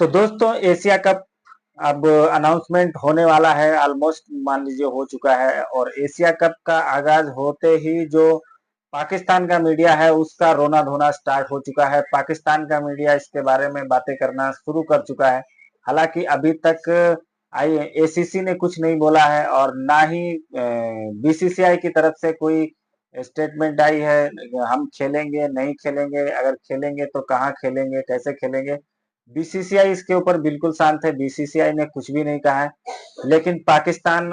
तो दोस्तों Asia cup अब अनाउंसमेंट होने वाला है, ऑलमोस्ट मान लीजिए हो चुका है। और एशिया कप का आगाज होते ही जो पाकिस्तान का मीडिया है उसका रोना धोना स्टार्ट हो चुका है। पाकिस्तान का मीडिया इसके बारे में बातें करना शुरू कर चुका है। हालांकि अभी तक आई एसीसी ने कुछ नहीं बोला है और ना ही बीसीसीआई की तरफ से कोई स्टेटमेंट आई है। हम खेलेंगे नहीं खेलेंगे, अगर खेलेंगे तो कहाँ खेलेंगे, कैसे खेलेंगे, बीसीसीआई इसके ऊपर बिल्कुल शांत है। बीसीसीआई ने कुछ भी नहीं कहा है। लेकिन पाकिस्तान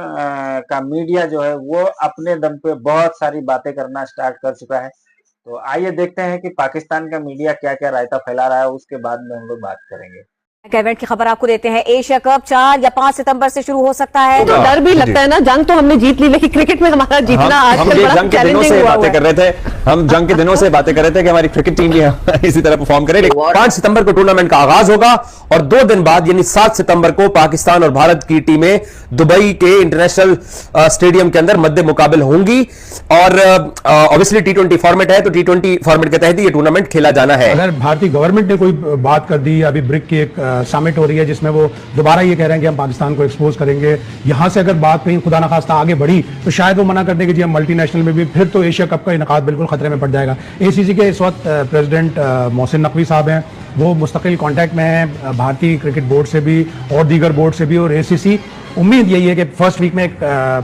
का मीडिया जो है वो अपने दम पे बहुत सारी बातें करना स्टार्ट कर चुका है। तो आइए देखते हैं कि पाकिस्तान का मीडिया क्या क्या रायता फैला रहा है, उसके बाद में हम लोग बात करेंगे। इवेंट की खबर आपको देते हैं। एशिया कप 4 या 5 सितंबर से शुरू हो सकता है। तो डर भी लगता है ना, जंग तो हमने जीत ली, लेकिन क्रिकेट में हमारा जीतना आजकल बड़ा चैलेंजिंग हुआ बातें कर रहे थे। हम जंग के दिनों से बातें कर रहे थे कि हमारी क्रिकेट टीम भी इसी तरह परफॉर्म करे। 5 सितंबर को टूर्नामेंट का आगाज होगा और 2 दिन बाद यानी 7 सितंबर को पाकिस्तान और भारत की टीमें दुबई के इंटरनेशनल स्टेडियम के अंदर मध्य मुकाबल होंगी। और ऑब्वियसली T20 फॉर्मेट है, तो T20 फॉर्मेट के तहत ये टूर्नामेंट खेला जाना है। अगर भारतीय गवर्नमेंट ने कोई बात कर दी, अभी ब्रिक की एक समिट हो रही है जिसमें वो दोबारा ये कह रहे हैं कि हम पाकिस्तान को एक्सपोज करेंगे, यहां से अगर बात कहीं खुदा ना खास्ता आगे बढ़ी तो शायद वो मना कर देंगे जी हम मल्टीनेशनल में भी, फिर तो एशिया कप का इनकाद बिल्कुल खतरे में पड़ जाएगा। एसीसी के इस वक्त प्रेसिडेंट मोहसिन नकवी साहब हैं, वो मुस्तकिल कांटेक्ट में हैं भारतीय क्रिकेट बोर्ड से भी और दीगर बोर्ड से भी। और एसीसी उम्मीद यही है कि फर्स्ट वीक में एक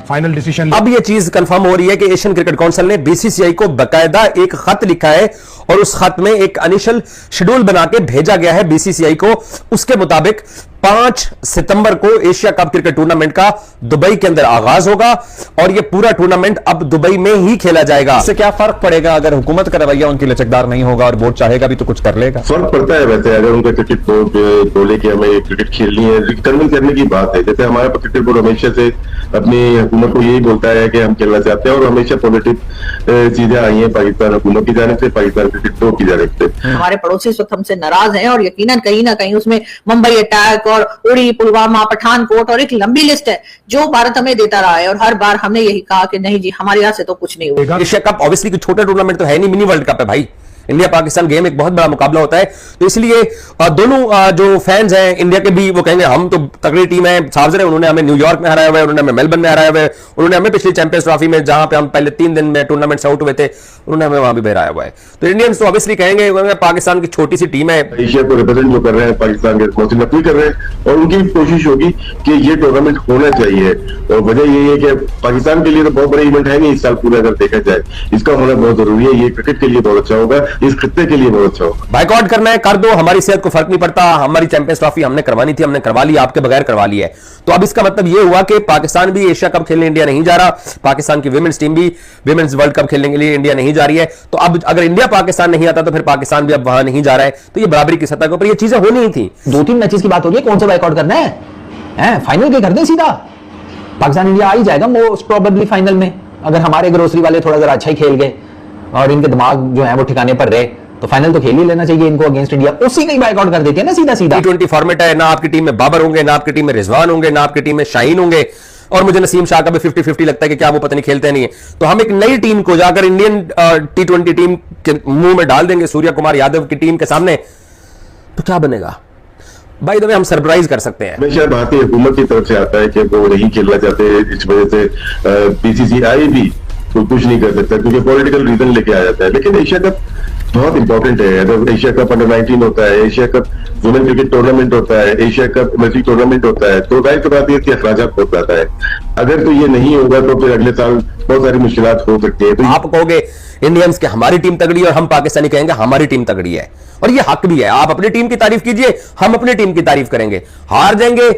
फाइनल डिसीजन। अब ये चीज कंफर्म हो रही है कि एशियन क्रिकेट काउंसिल ने बीसीसीआई को बकायदा एक खत लिखा है और उस खत में एक इनिशियल शेड्यूल बना के भेजा गया है बीसीसीआई को। उसके मुताबिक 5 सितंबर को एशिया कप क्रिकेट टूर्नामेंट का दुबई के अंदर आगाज होगा और यह पूरा टूर्नामेंट अब दुबई में ही खेला जाएगा। इससे क्या फर्क पड़ेगा अगर हुकूमत का रवैया उनकी लचकदार नहीं होगा और बोर्ड चाहेगा भी तो कुछ कर लेगा? फर्क पड़ता है वैसे, अगर उनका क्रिकेट बोर्ड बोले कि हमें क्रिकेट खेलनी है, डिटरमिन करने की बात है। जैसे हमारा क्रिकेट बोर्ड हमेशा से अपनी हुकूमत को यही बोलता है कि हम खेलना चाहते हैं और हमेशा पॉजिटिव चीजें आई हैं पाकिस्तान हुकूमत की जानिब से, पाकिस्तान क्रिकेट बोर्ड की जानिब से। हमारे पड़ोसी इस वक्त हमसे नाराज हैं और यकीनन कहीं ना कहीं उसमें मुंबई अटैक और उड़ी, पुलवामा, पठानकोट और एक लंबी लिस्ट है जो भारत हमें देता रहा है। और हर बार हमने यही कहा कि नहीं जी हमारे यहाँ से तो कुछ नहीं होगा। एशिया कप ऑब्वियसली कोई छोटा टूर्नामेंट तो है नहीं, मिनी वर्ल्ड कप है भाई। इंडिया पाकिस्तान गेम एक बहुत बड़ा मुकाबला होता है, तो इसलिए दोनों जो फैंस हैं इंडिया के भी वो कहेंगे हम तो तगड़ी टीम है। साफ है उन्होंने हमें न्यूयॉर्क में हराया हुआ है, उन्होंने हमें मेलबर्न में हराया हुआ है, उन्होंने हमें पिछली चैंपियंस ट्रॉफी में जहां पे हम पहले 3 दिन में टूर्नामेंट से आउट हुए थे उन्होंने हमें वहां भी हराया हुआ है। तो इंडियंस तो ऑब्वियसली कहेंगे पाकिस्तान की छोटी सी टीम है। एशिया को रिप्रेजेंट जो कर रहे हैं पाकिस्तान के मोहसिन नकवी कर रहे हैं और उनकी कोशिश होगी कि ये टूर्नामेंट होना चाहिए। और वजह यही है कि पाकिस्तान के लिए तो बहुत बड़ा इवेंट है नहीं इस साल पूरा, अगर देखा जाए इसका होना बहुत जरूरी है। ये क्रिकेट के लिए बहुत अच्छा होगा, इस खित्ते के लिए बहुत अच्छा होगा। बाइकआउट करना है कर दो, हमारी सेहत को फर्क नहीं पड़ता। हमारी चैंपियंस ट्रॉफी हमने करवानी थी, हमने करवा ली, आपके बगैर करवा ली है। तो अब इसका मतलब यह हुआ कि पाकिस्तान भी एशिया कप खेलने इंडिया नहीं जा रहा, पाकिस्तान की विमेंस टीम भी विमेंस वर्ल्ड कप खेलने के लिए इंडिया नहीं जा रही है। तो अब अगर इंडिया पाकिस्तान नहीं आता तो फिर पाकिस्तान भी अब वहां नहीं जा रहा है। तो ये बराबरी की सतह के ऊपर ये चीजें होनी ही थी। 2-3 मैचेस की बात हो रही है, कौन सा बाइकआउट करना है? फाइनल के कर दें सीधा, पाकिस्तान इंडिया आ ही जाएगा मोस्ट प्रोबेबली फाइनल में। अगर हमारे ग्रोसरी वाले थोड़ा जरा अच्छा ही खेल गए और इनके दिमाग जो है वो ठिकाने पर रहे तो फाइनल तो खेल ही लेना चाहिए इनको अगेंस्ट इंडिया। उसी का ही बाइकआउट कर देते हैं ना सीधा सीधा। T20 फॉर्मेट है, ना आपकी टीम में बाबर होंगे, ना आपकी टीम में रिजवान होंगे, ना आपकी टीम में शाहीन होंगे। और मुझे नसीम शाह का भी 50-50 लगता है कि क्या वो पता नहीं खेलते नहीं है। तो हम एक नई टीम को जाकर इंडियन T20 टीम के मुंह में डाल देंगे सूर्य कुमार यादव की टीम के सामने, तो क्या बनेगा? बाय द वे हम सरप्राइज कर सकते हैं। हमेशा भारतीय हुकूमत की तरफ से आता है कि वो नहीं खेलना चाहते, इस वजह से बीसीसीआई भी तो कुछ नहीं कर सकता क्योंकि पॉलिटिकल रीजन लेके आ जाता है। लेकिन एशिया कप बहुत इंपॉर्टेंट है। अगर एशिया कप अंडर-19 होता है, Asia cup women cricket tournament होता है, एशिया कप मल्टी टूर्नामेंट होता है, तो जाहिर सी बात है इसके अखराजात बहुत ज्यादा है। अगर तो ये नहीं होगा तो फिर अगले साल बहुत सारी मुश्किलात हो सकती है। तो आप कहोगे इंडियंस के हमारी टीम तगड़ी है और हम पाकिस्तानी कहेंगे हमारी टीम तगड़ी है, और ये हक भी है। आप अपनी टीम की तारीफ कीजिए, हम अपनी टीम की तारीफ करेंगे। हार जाएंगे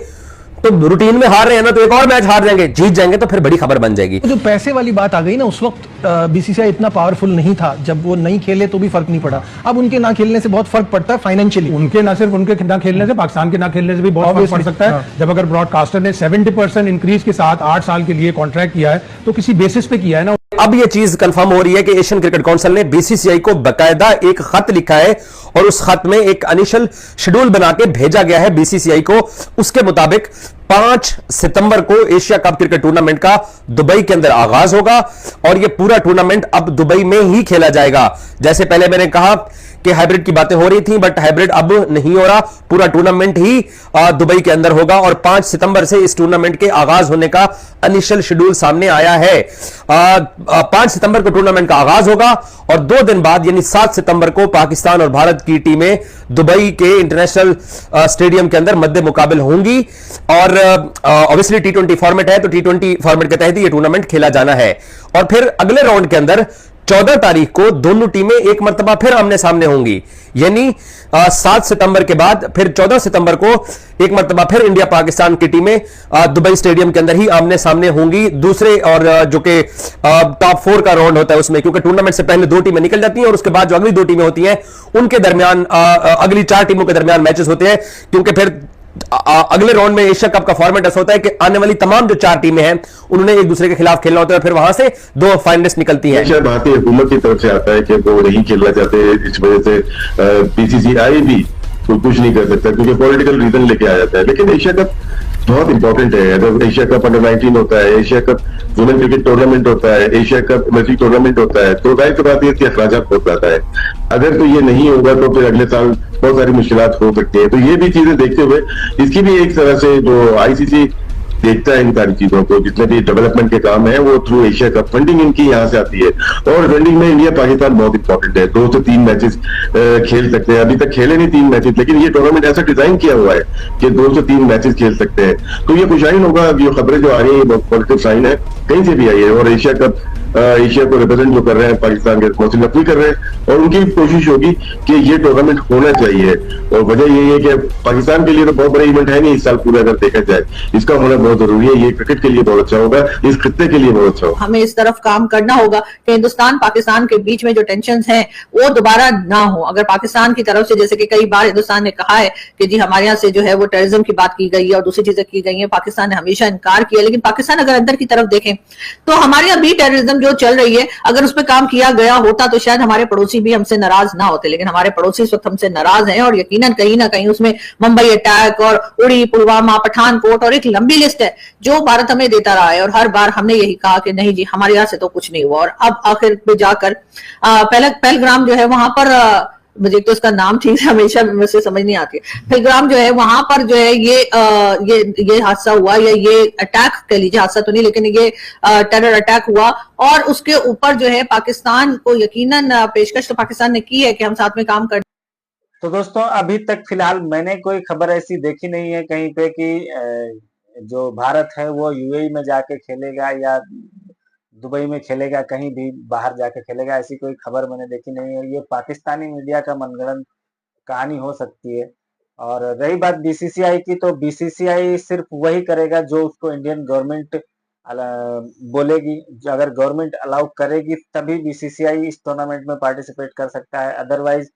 तो रूटीन में हार रहे हैं ना, तो एक और मैच हार जाएंगे, जीत जाएंगे तो फिर बड़ी खबर बन जाएगी। जो पैसे वाली बात आ गई ना, उस वक्त बीसीसीआई इतना पावरफुल नहीं था, जब वो नहीं खेले तो भी फर्क नहीं पड़ा। अब उनके ना खेलने से बहुत फर्क पड़ता है फाइनेंशियली। उनके ना सिर्फ उनके ना खेलने से, पाकिस्तान के ना खेलने से भी बहुत फर्क पड़ सकता है। जब अगर ब्रॉडकास्टर ने 70% इंक्रीज के साथ 8 साल के लिए कॉन्ट्रैक्ट किया है तो किसी बेसिस पे किया है ना। अब यह चीज कंफर्म हो रही है कि एशियन क्रिकेट काउंसिल ने बीसीसीआई को बकायदा एक खत लिखा है और उस खत में एक इनिशियल शेड्यूल बना के भेजा गया है बीसीसीआई को। उसके मुताबिक 5 सितंबर को एशिया कप क्रिकेट टूर्नामेंट का दुबई के अंदर आगाज होगा और यह पूरा टूर्नामेंट अब दुबई में ही खेला जाएगा। जैसे पहले मैंने कहा कि हाइब्रिड की बातें हो रही थी, बट हाइब्रिड अब नहीं हो रहा, पूरा टूर्नामेंट ही दुबई के अंदर होगा और 5 सितंबर से इस टूर्नामेंट के आगाज होने का इनिशियल शेड्यूल सामने आया है। 5 सितंबर को टूर्नामेंट का आगाज होगा और 2 दिन बाद यानी 7 सितंबर को पाकिस्तान और भारत की टीमें दुबई के इंटरनेशनल स्टेडियम के अंदर मध्य मुकाबल होंगी और ऑब्वियसली T20 फॉर्मेट है तो T20 फॉर्मेट के तहत ये टूर्नामेंट खेला जाना है। और फिर अगले राउंड के अंदर 14 तारीख को दोनों टीमें एक मर्तबा फिर आमने सामने होंगी, यानी 7 सितंबर के बाद फिर 14 सितंबर को एक मर्तबा फिर इंडिया पाकिस्तान की टीमें दुबई स्टेडियम के अंदर ही आमने सामने होंगी। दूसरे और जो कि टॉप 4 का राउंड होता है उसमें, क्योंकि टूर्नामेंट से पहले 2 टीमें निकल जाती हैं और उसके बाद जो अगली 2 टीमें होती हैं उनके दरमियान अगली 4 टीमों के दरमियान मैचेस होते हैं, क्योंकि फिर अगले राउंड में एशिया कप का फॉर्मेट ऐसा होता है कि आने वाली तमाम जो 4 टीमें हैं उन्होंने एक दूसरे के खिलाफ खेलना होता है और फिर वहां से 2 फाइनलिस्ट निकलती हैं। शायद भारतीय हुकूमत की तरफ से आता है कि वो नहीं खेलना चाहते, इस वजह से बीसीसीआई भी कुछ नहीं कर सकता क्योंकि पॉलिटिकल रीजन लेके आ जाता है। लेकिन एशिया कप बहुत इंपॉर्टेंट है। अगर एशिया कप अंडर-19 होता है, Asia cup women cricket tournament होता है, एशिया कप इमर्जिंग टूर्नामेंट होता है, तो जाहिर सी बात है कि अखराजात बहुत ज्यादा है। अगर तो ये नहीं होगा तो फिर अगले साल बहुत सारी मुश्किलात हो सकती है। तो ये भी चीजें देखते हुए इसकी भी एक तरह से जो आईसीसी देखता है इन सारी चीजों को, जितने भी डेवलपमेंट के काम है वो थ्रू एशिया कप फंडिंग इनकी यहाँ से आती है और फंडिंग में इंडिया पाकिस्तान बहुत इंपॉर्टेंट है। 2 से 3 मैचेस खेल सकते हैं, अभी तक खेले नहीं 3 मैचेस, लेकिन ये टूर्नामेंट ऐसा डिजाइन किया हुआ है कि 2 से 3 मैचेस खेल सकते हैं। तो ये खुशाइन होगा। जो खबरें जो आ रही है पॉजिटिव साइन है, कहीं से भी आई है। और एशिया कप एशिया को रिप्रेजेंट जो कर रहे हैं पाकिस्तान के मोहसिन नकवी कर रहे हैं और उनकी कोशिश होगी कि ये टूर्नामेंट होना चाहिए। और वजह यही है कि पाकिस्तान के लिए तो बहुत बड़ा इवेंट है नहीं इस साल पूरा, अगर देखा जाए इसका होना बहुत जरूरी है। ये क्रिकेट के लिए बहुत अच्छा होगा, इस खित्ते के लिए बहुत अच्छा होगा। हमें इस तरफ काम करना होगा कि हिंदुस्तान पाकिस्तान के बीच में जो टेंशन है वो दोबारा ना हो। अगर पाकिस्तान की तरफ से, जैसे कि कई बार हिंदुस्तान ने कहा है कि जी हमारे यहाँ से जो है वो टेररिज्म की बात की गई है और दूसरी चीजें की गई है, पाकिस्तान ने हमेशा इनकार किया। लेकिन पाकिस्तान अगर अंदर की तरफ देखें तो हमारे यहाँ भी टेररिज्म जो चल रही है, अगर उस पर काम किया गया होता तो शायद हमारे पड़ोसी भी हमसे नाराज ना होते। लेकिन हमारे पड़ोसी इस वक्त हमसे नाराज हैं और यकीनन कहीं ना कहीं उसमें मुंबई अटैक और उड़ी, पुलवामा, पठानकोट और एक लंबी लिस्ट है जो भारत हमें देता रहा है। और हर बार हमने यही कहा कि नहीं जी हमारे यहाँ से तो कुछ नहीं हुआ। और अब आखिर में जाकर पहलगाम जो है वहां पर मुझे तो इसका नाम ठीक से हमेशा मुझसे समझ नहीं आती, पहलगाम जो है वहां पर जो है ये हादसा हुआ, या ये अटैक कह लीजिए, हादसा तो नहीं लेकिन ये टेरर अटैक हुआ। और उसके ऊपर जो है पाकिस्तान को यकीनन पेशकश तो पाकिस्तान ने की है कि हम साथ में काम कर। तो दोस्तों अभी तक फिलहाल मैंने कोई खबर ऐसी देखी नहीं है कहीं पे कि जो भारत है वो यूएई में जाके खेलेगा या दुबई में खेलेगा, कहीं भी बाहर जाके खेलेगा, ऐसी कोई खबर मैंने देखी नहीं है। ये पाकिस्तानी मीडिया का मनगढ़ंत कहानी हो सकती है। और रही बात बीसीसीआई की, तो बीसीसीआई सिर्फ वही करेगा जो उसको इंडियन गवर्नमेंट बोलेगी। अगर गवर्नमेंट अलाउ करेगी तभी बीसीसीआई इस टूर्नामेंट में पार्टिसिपेट कर सकता है। अदरवाइज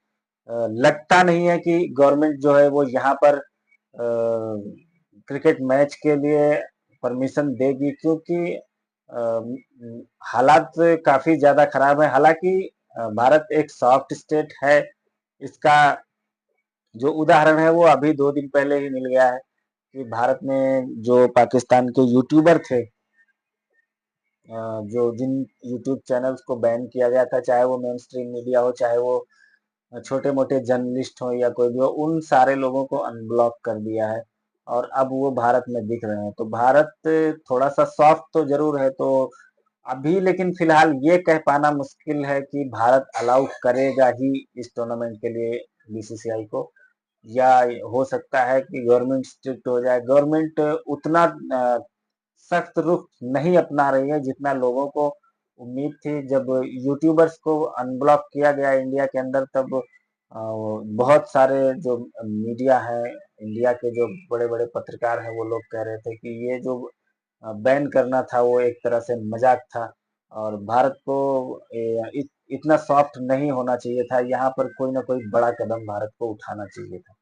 लगता नहीं है कि गवर्नमेंट जो है वो यहाँ पर क्रिकेट मैच के लिए परमिशन देगी, क्योंकि हालात काफी ज्यादा खराब है। हालांकि भारत एक सॉफ्ट स्टेट है, इसका जो उदाहरण है वो अभी 2 दिन पहले ही मिल गया है कि भारत में जो पाकिस्तान के यूट्यूबर थे, जो जिन यूट्यूब चैनल्स को बैन किया गया था, चाहे वो मेन स्ट्रीम मीडिया हो, चाहे वो छोटे मोटे जर्नलिस्ट हो या कोई भी हो, उन सारे लोगों को अनब्लॉक कर दिया है और अब वो भारत में दिख रहे हैं। तो भारत थोड़ा सा सॉफ्ट तो जरूर है। तो अभी लेकिन फिलहाल ये कह पाना मुश्किल है कि भारत अलाउ करेगा ही इस टूर्नामेंट के लिए बीसीसीआई को, या हो सकता है कि गवर्नमेंट स्ट्रिक्ट हो जाए। गवर्नमेंट उतना सख्त रुख नहीं अपना रही है जितना लोगों को उम्मीद थी। जब यूट्यूबर्स को अनब्लॉक किया गया इंडिया के अंदर, तब बहुत सारे जो मीडिया है, इंडिया के जो बड़े बड़े पत्रकार हैं, वो लोग कह रहे थे कि ये जो बैन करना था वो एक तरह से मजाक था और भारत को इतना सॉफ्ट नहीं होना चाहिए था। यहाँ पर कोई ना कोई बड़ा कदम भारत को उठाना चाहिए था।